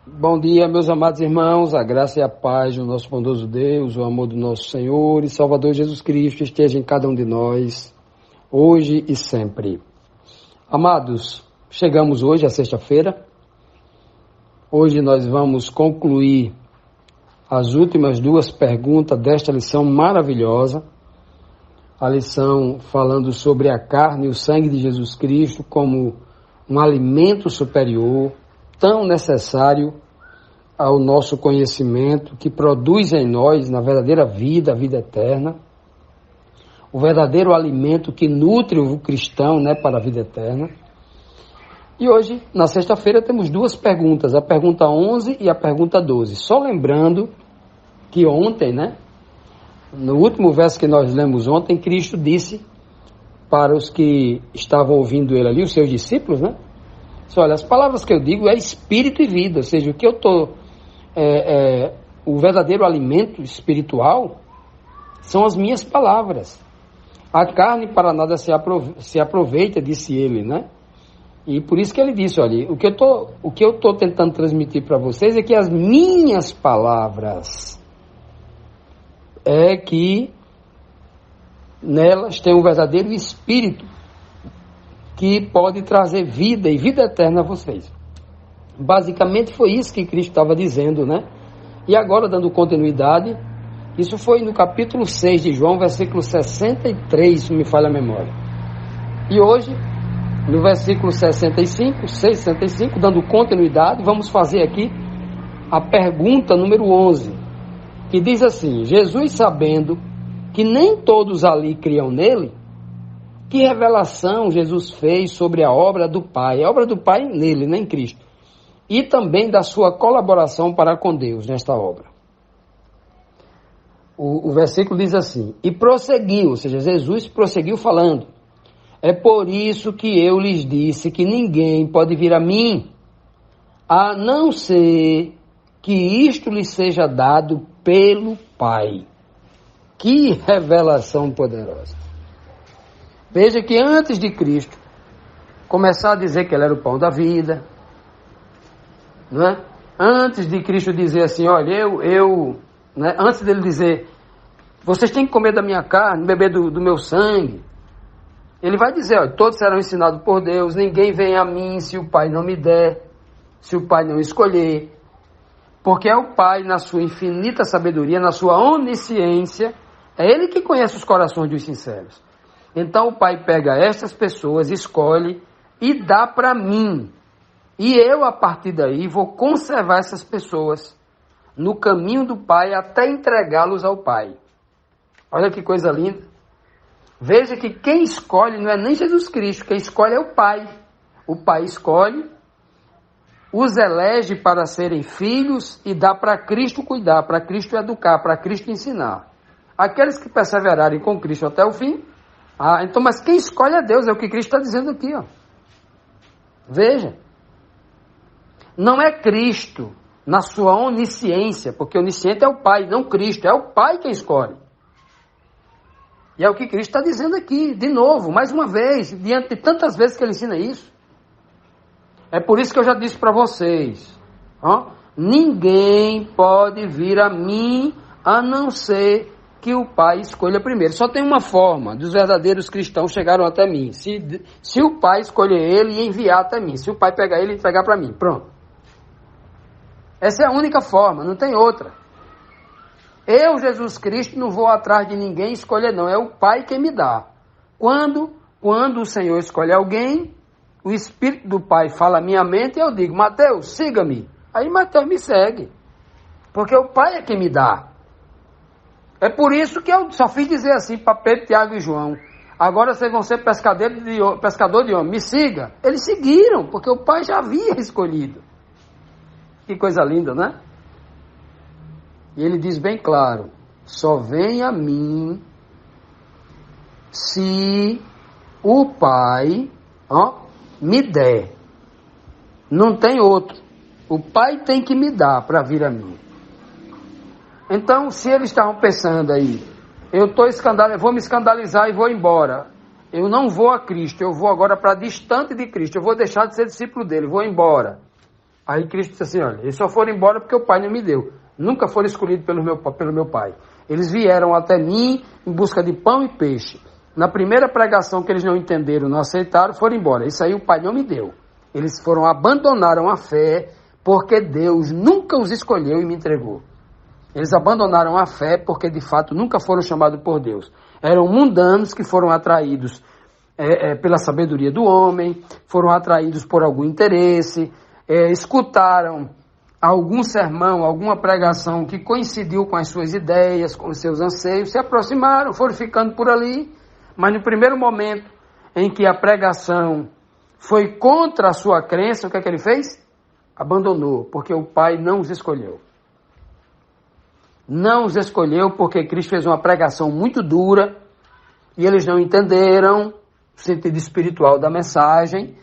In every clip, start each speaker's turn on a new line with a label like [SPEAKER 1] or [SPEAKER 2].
[SPEAKER 1] Bom dia, meus amados irmãos, a graça e a paz do nosso bondoso Deus, o amor do nosso Senhor e Salvador Jesus Cristo esteja em cada um de nós, hoje e sempre. Amados, chegamos hoje, à sexta-feira. Hoje nós vamos concluir as últimas duas perguntas desta lição maravilhosa. A lição falando sobre a carne e o sangue de Jesus Cristo como um alimento superior, tão necessário ao nosso conhecimento, que produz em nós, na verdadeira vida, a vida eterna. O verdadeiro alimento que nutre o cristão, para a vida eterna. E hoje, na sexta-feira, temos duas perguntas, a pergunta 11 e a pergunta 12. Só lembrando que ontem, no último verso que nós lemos ontem, Cristo disse para os que estavam ouvindo ele ali, os seus discípulos, olha, as palavras que eu digo é espírito e vida, ou seja, o que eu estou, o verdadeiro alimento espiritual são as minhas palavras. A carne para nada se aproveita, disse ele, E por isso que ele disse, olha, o que eu estou tentando transmitir para vocês é que as minhas palavras é que nelas tem um verdadeiro espírito que pode trazer vida e vida eterna a vocês. Basicamente foi isso que Cristo estava dizendo, E agora, dando continuidade, isso foi no capítulo 6 de João, versículo 63, se me falha a memória. E hoje, no versículo 65, dando continuidade, vamos fazer aqui a pergunta número 11, que diz assim: Jesus, sabendo que nem todos ali criam nele, que revelação Jesus fez sobre a obra do Pai? A obra do Pai nele, em Cristo. E também da sua colaboração para com Deus nesta obra. O versículo diz assim: e prosseguiu, ou seja, Jesus prosseguiu falando: é por isso que eu lhes disse que ninguém pode vir a mim, a não ser que isto lhe seja dado pelo Pai. Que revelação poderosa! Veja que antes de Cristo começar a dizer que ele era o pão da vida, antes de Cristo dizer assim, olha, antes dele dizer, vocês têm que comer da minha carne, beber do meu sangue, ele vai dizer, olha, todos serão ensinados por Deus, ninguém vem a mim se o Pai não me der, se o Pai não escolher, porque é o Pai, na sua infinita sabedoria, na sua onisciência, é Ele que conhece os corações dos sinceros. Então o Pai pega estas pessoas, escolhe e dá para mim. E eu, a partir daí, vou conservar essas pessoas no caminho do Pai até entregá-los ao Pai. Olha que coisa linda. Veja que quem escolhe não é nem Jesus Cristo, quem escolhe é o Pai. O Pai escolhe, os elege para serem filhos e dá para Cristo cuidar, para Cristo educar, para Cristo ensinar. Aqueles que perseverarem com Cristo até o fim, então, mas quem escolhe é Deus, é o que Cristo está dizendo aqui, Veja. Não é Cristo na sua onisciência, porque onisciente é o Pai, não Cristo, é o Pai quem escolhe. E é o que Cristo está dizendo aqui, de novo, mais uma vez, diante de tantas vezes que ele ensina isso. É por isso que eu já disse para vocês, ninguém pode vir a mim a não ser que o Pai escolha primeiro. Só tem uma forma dos verdadeiros cristãos chegaram até mim. Se o Pai escolher ele e enviar até mim. Se o Pai pegar ele e entregar para mim. Pronto. Essa é a única forma, não tem outra. Eu, Jesus Cristo, não vou atrás de ninguém escolher, não. É o Pai quem me dá. Quando o Senhor escolhe alguém, o Espírito do Pai fala a minha mente e eu digo, Mateus, siga-me. Aí Mateus me segue. Porque o Pai é quem me dá. É por isso que eu só fiz dizer assim para Pedro, Tiago e João. Agora vocês vão ser pescador de homem. Me siga. Eles seguiram, porque o Pai já havia escolhido. Que coisa linda, E ele diz bem claro, só vem a mim se o Pai me der. Não tem outro. O Pai tem que me dar para vir a mim. Então, se eles estavam pensando aí, eu vou me escandalizar e vou embora. Eu não vou a Cristo, eu vou agora para distante de Cristo, eu vou deixar de ser discípulo dele, vou embora. Aí Cristo disse assim, olha, eles só foram embora porque o Pai não me deu. Nunca foram escolhidos pelo meu Pai. Eles vieram até mim em busca de pão e peixe. Na primeira pregação que eles não entenderam, não aceitaram, foram embora. Isso aí o Pai não me deu. Eles abandonaram a fé porque Deus nunca os escolheu e me entregou. Eles abandonaram a fé porque de fato nunca foram chamados por Deus. Eram mundanos que foram atraídos pela sabedoria do homem, foram atraídos por algum interesse, escutaram algum sermão, alguma pregação que coincidiu com as suas ideias, com os seus anseios, se aproximaram, foram ficando por ali, mas no primeiro momento em que a pregação foi contra a sua crença, o que é que ele fez? Abandonou, porque o Pai não os escolheu. Não os escolheu porque Cristo fez uma pregação muito dura e eles não entenderam o sentido espiritual da mensagem,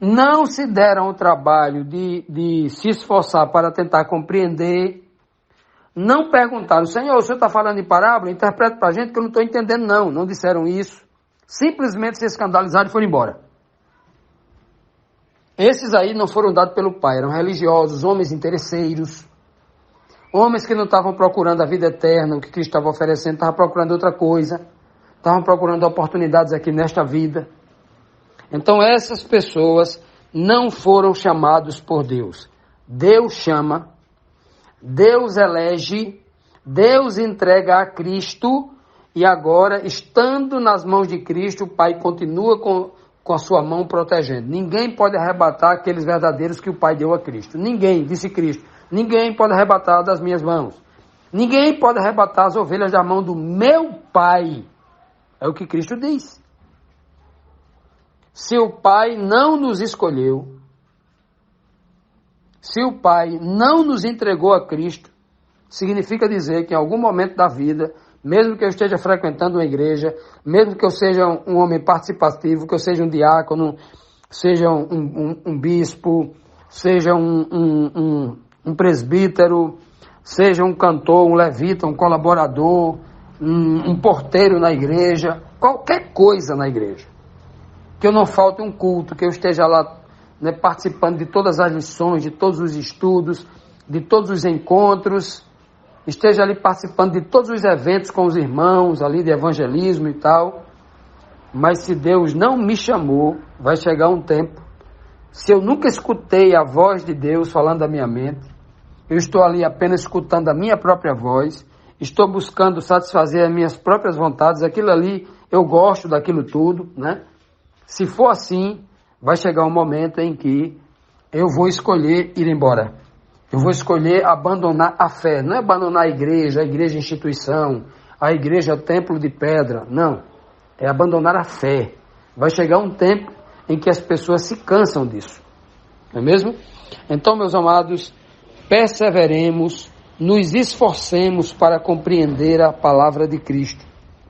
[SPEAKER 1] não se deram o trabalho de se esforçar para tentar compreender, não perguntaram, Senhor, o senhor está falando em parábola? Interpreta para a gente que eu não estou entendendo, não. Não disseram isso. Simplesmente se escandalizaram e foram embora. Esses aí não foram dados pelo Pai, eram religiosos, homens interesseiros, homens que não estavam procurando a vida eterna, o que Cristo estava oferecendo, estavam procurando outra coisa, estavam procurando oportunidades aqui nesta vida. Então essas pessoas não foram chamados por Deus. Deus chama, Deus elege, Deus entrega a Cristo e agora, estando nas mãos de Cristo, o Pai continua com a sua mão protegendo. Ninguém pode arrebatar aqueles verdadeiros que o Pai deu a Cristo. Ninguém, disse Cristo, ninguém pode arrebatar das minhas mãos. Ninguém pode arrebatar as ovelhas da mão do meu Pai. É o que Cristo diz. Se o Pai não nos escolheu, se o Pai não nos entregou a Cristo, significa dizer que em algum momento da vida, mesmo que eu esteja frequentando uma igreja, mesmo que eu seja um homem participativo, que eu seja um diácono, seja um bispo, seja um presbítero, seja um cantor, um levita, um colaborador, um porteiro na igreja, qualquer coisa na igreja, que eu não falte um culto, que eu esteja lá, né, participando de todas as lições, de todos os estudos, de todos os encontros, esteja ali participando de todos os eventos com os irmãos ali de evangelismo e tal, mas se Deus não me chamou, vai chegar um tempo, se eu nunca escutei a voz de Deus falando da minha mente, eu estou ali apenas escutando a minha própria voz, estou buscando satisfazer as minhas próprias vontades, aquilo ali, eu gosto daquilo tudo, né? Se for assim, vai chegar um momento em que eu vou escolher ir embora. Eu vou escolher abandonar a fé. Não é abandonar a igreja instituição, a igreja templo de pedra. Não. É abandonar a fé. Vai chegar um tempo em que as pessoas se cansam disso. Não é mesmo? Então, meus amados, perseveremos, nos esforcemos para compreender a palavra de Cristo.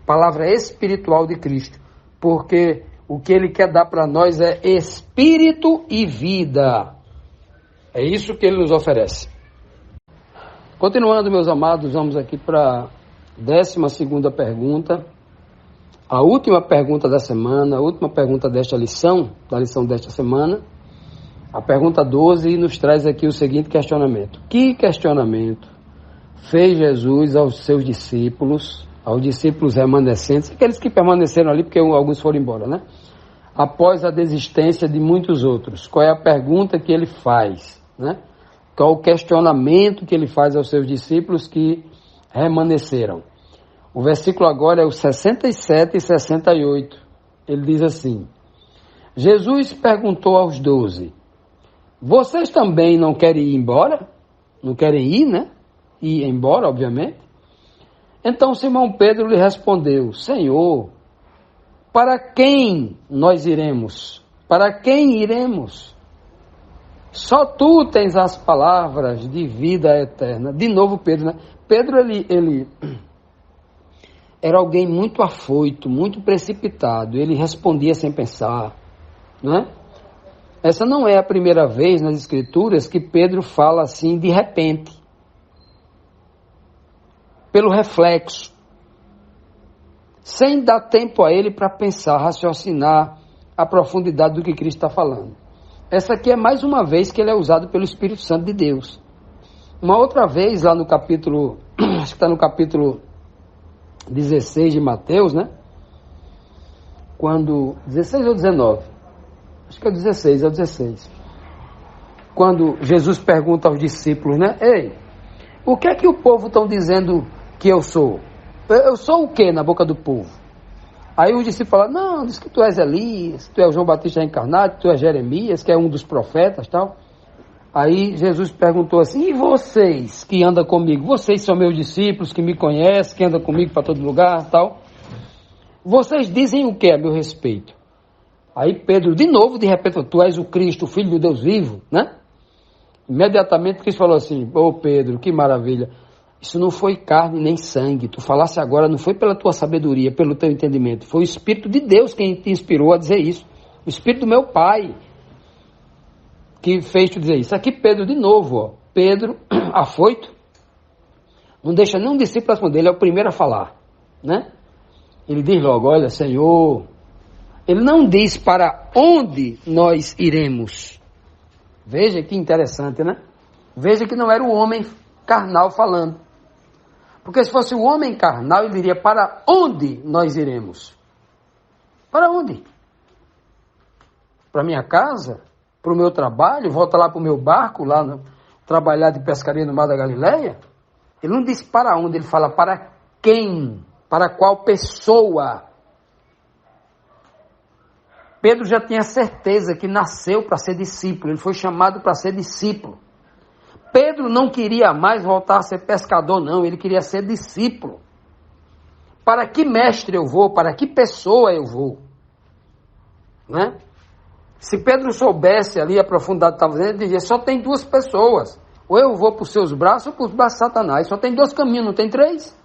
[SPEAKER 1] Palavra espiritual de Cristo. Porque o que Ele quer dar para nós é espírito e vida. É isso que Ele nos oferece. Continuando, meus amados, vamos aqui para a 12ª pergunta. A última pergunta da semana, a última pergunta desta lição, da lição desta semana. A pergunta 12 nos traz aqui o seguinte questionamento. Que questionamento fez Jesus aos seus discípulos, aos discípulos remanescentes, aqueles que permaneceram ali porque alguns foram embora, né? Após a desistência de muitos outros. Qual é a pergunta que ele faz, né? Qual o questionamento que ele faz aos seus discípulos que remanesceram? O versículo agora é o 67 e 68. Ele diz assim: Jesus perguntou aos 12, vocês também não querem ir embora? Não querem ir, né? Ir embora, obviamente. Então Simão Pedro lhe respondeu, Senhor, para quem nós iremos? Para quem iremos? Só tu tens as palavras de vida eterna. De novo Pedro, né? Pedro, ele era alguém muito afoito, muito precipitado. Ele respondia sem pensar, né? Essa não é a primeira vez nas Escrituras que Pedro fala assim de repente. Pelo reflexo. Sem dar tempo a ele para pensar, raciocinar a profundidade do que Cristo está falando. Essa aqui é mais uma vez que ele é usado pelo Espírito Santo de Deus. Uma outra vez, lá no capítulo, acho que está no capítulo 16 de Mateus, né? Quando, 16 ou 19? Acho que é 16. Quando Jesus pergunta aos discípulos, né? Ei, o que é que o povo estão dizendo que eu sou? Eu sou o que na boca do povo? Aí os discípulos falam, não, diz que tu és Elias, tu és João Batista reencarnado, tu és Jeremias, que é um dos profetas, tal. Aí Jesus perguntou assim, e vocês que andam comigo? Vocês são meus discípulos, que me conhecem, que andam comigo para todo lugar, tal. Vocês dizem o que a meu respeito? Aí Pedro, de novo, de repente, tu és o Cristo, o Filho do Deus vivo, né? Imediatamente Cristo falou assim, Pedro, que maravilha. Isso não foi carne nem sangue. Tu falasse agora, não foi pela tua sabedoria, pelo teu entendimento. Foi o Espírito de Deus quem te inspirou a dizer isso. O Espírito do meu Pai que fez tu dizer isso. Aqui Pedro de novo, ó. Pedro, afoito, não deixa nenhum discípulo responder, ele é o primeiro a falar, né? Ele diz logo, olha, Senhor, ele não diz para onde nós iremos. Veja que interessante, né? Veja que não era o homem carnal falando. Porque se fosse o homem carnal, ele diria, para onde nós iremos? Para onde? Para minha casa? Para o meu trabalho? Volta lá para o meu barco, lá trabalhar de pescaria no Mar da Galileia? Ele não diz para onde, ele fala para quem? Para qual pessoa? Pedro já tinha certeza que nasceu para ser discípulo, ele foi chamado para ser discípulo. Pedro não queria mais voltar a ser pescador, não, ele queria ser discípulo. Para que mestre eu vou? Para que pessoa eu vou? Né? Se Pedro soubesse ali a profundidade que estava dizendo, ele dizia, só tem duas pessoas. Ou eu vou para os seus braços ou para os braços de Satanás. Só tem dois caminhos, não tem três.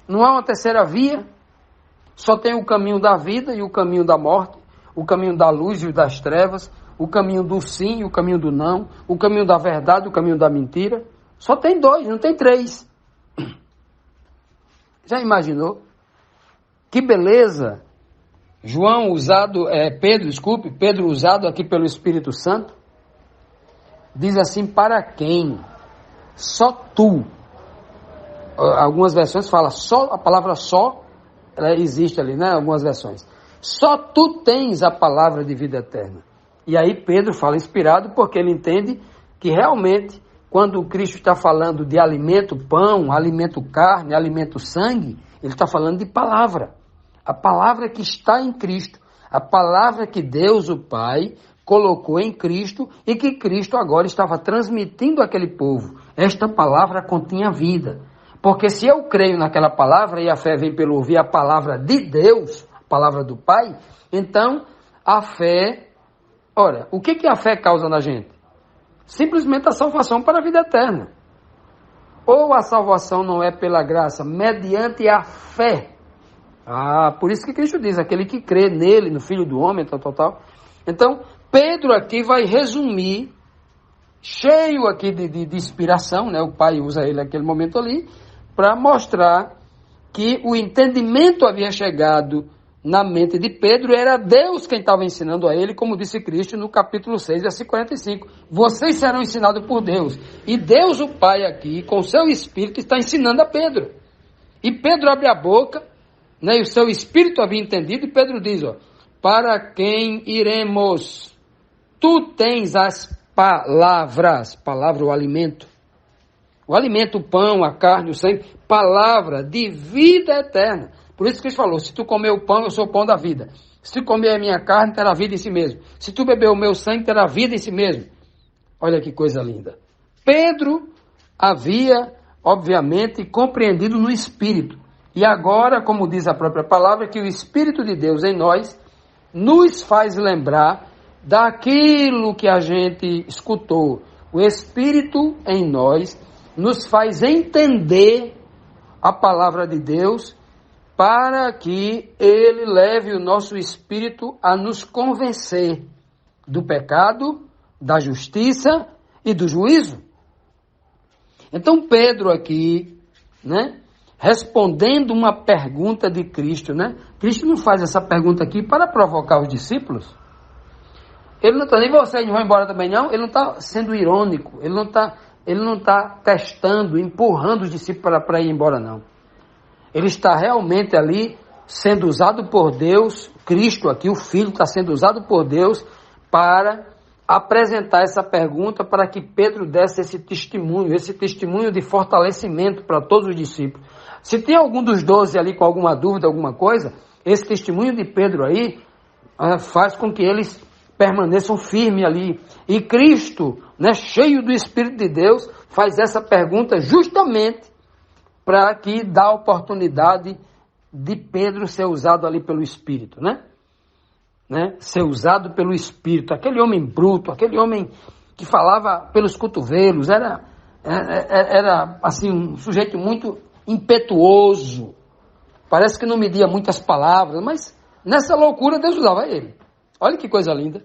[SPEAKER 1] Não há uma terceira via. Só tem o caminho da vida e o caminho da morte. O caminho da luz e o das trevas. O caminho do sim e o caminho do não. O caminho da verdade e o caminho da mentira. Só tem dois, não tem três. Já imaginou? Que beleza! Pedro usado aqui pelo Espírito Santo, diz assim, para quem? Só tu. Algumas versões falam só, a palavra só, ela existe ali, né? Algumas versões. Só tu tens a palavra de vida eterna. E aí Pedro fala inspirado porque ele entende que realmente, quando o Cristo está falando de alimento pão, alimento carne, alimento sangue, ele está falando de palavra. A palavra que está em Cristo, a palavra que Deus, o Pai, colocou em Cristo e que Cristo agora estava transmitindo àquele povo. Esta palavra continha vida. Porque se eu creio naquela palavra, e a fé vem pelo ouvir a palavra de Deus, a palavra do Pai, então a fé... Ora, o que a fé causa na gente? Simplesmente a salvação para a vida eterna. Ou a salvação não é pela graça, mediante a fé. Por isso que Cristo diz, aquele que crê nele, no Filho do Homem, tal. Então, Pedro aqui vai resumir, cheio aqui de inspiração, né? O Pai usa ele naquele momento ali, para mostrar que o entendimento havia chegado na mente de Pedro, era Deus quem estava ensinando a ele, como disse Cristo no capítulo 6, versículo 45. Vocês serão ensinados por Deus. E Deus, o Pai aqui, com o seu Espírito, está ensinando a Pedro. E Pedro abre a boca, né, e o seu espírito havia entendido, e Pedro diz, para quem iremos? Tu tens as palavras, palavra, o alimento, o pão, a carne, o sangue, palavra de vida eterna. Por isso que ele falou, se tu comer o pão, eu sou o pão da vida. Se tu comer a minha carne, terá vida em si mesmo. Se tu beber o meu sangue, terá vida em si mesmo. Olha que coisa linda. Pedro havia, obviamente, compreendido no espírito. E agora, como diz a própria palavra, que o Espírito de Deus em nós nos faz lembrar daquilo que a gente escutou. O Espírito em nós nos faz entender a palavra de Deus para que ele leve o nosso espírito a nos convencer do pecado, da justiça e do juízo. Então Pedro aqui, né, respondendo uma pergunta de Cristo, né? Cristo não faz essa pergunta aqui para provocar os discípulos. Ele não está, nem vocês vão embora também não, ele não está sendo irônico, ele não está testando, empurrando os discípulos para ir embora não. Ele está realmente ali sendo usado por Deus, Cristo aqui, o Filho está sendo usado por Deus para apresentar essa pergunta para que Pedro desse esse testemunho de fortalecimento para todos os discípulos. Se tem algum dos 12 ali com alguma dúvida, alguma coisa, esse testemunho de Pedro aí faz com que eles permaneçam firmes ali. E Cristo, né, cheio do Espírito de Deus, faz essa pergunta justamente para que dá a oportunidade de Pedro ser usado ali pelo Espírito, né? Ser usado pelo Espírito. Aquele homem bruto, aquele homem que falava pelos cotovelos, era assim, um sujeito muito impetuoso. Parece que não media muitas palavras, mas nessa loucura Deus usava ele. Olha que coisa linda.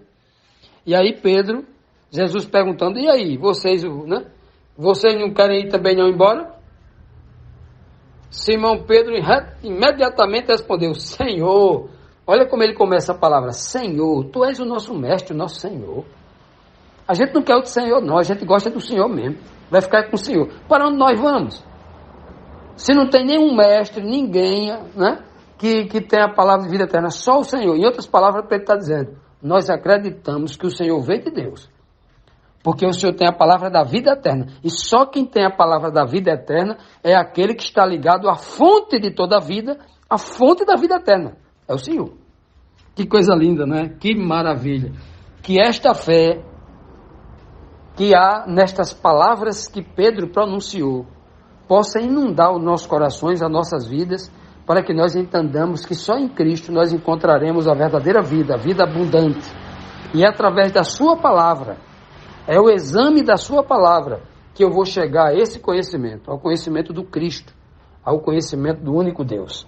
[SPEAKER 1] E aí Pedro, Jesus perguntando, e aí, vocês não querem ir também não embora? Simão Pedro imediatamente respondeu, Senhor, olha como ele começa a palavra, Senhor, Tu és o nosso mestre, o nosso Senhor. A gente não quer outro Senhor não, a gente gosta do Senhor mesmo, vai ficar com o Senhor. Para onde nós vamos? Se não tem nenhum mestre, ninguém, né, que tem a palavra de vida eterna, só o Senhor. Em outras palavras, Pedro está dizendo, nós acreditamos que o Senhor veio de Deus, porque o Senhor tem a palavra da vida eterna. E só quem tem a palavra da vida eterna é aquele que está ligado à fonte de toda a vida, a fonte da vida eterna. É o Senhor. Que coisa linda, né? Que maravilha. Que esta fé que há nestas palavras que Pedro pronunciou possa inundar os nossos corações, as nossas vidas, para que nós entendamos que só em Cristo nós encontraremos a verdadeira vida, a vida abundante. E é através da sua palavra, é o exame da sua palavra, que eu vou chegar a esse conhecimento, ao conhecimento do Cristo, ao conhecimento do único Deus.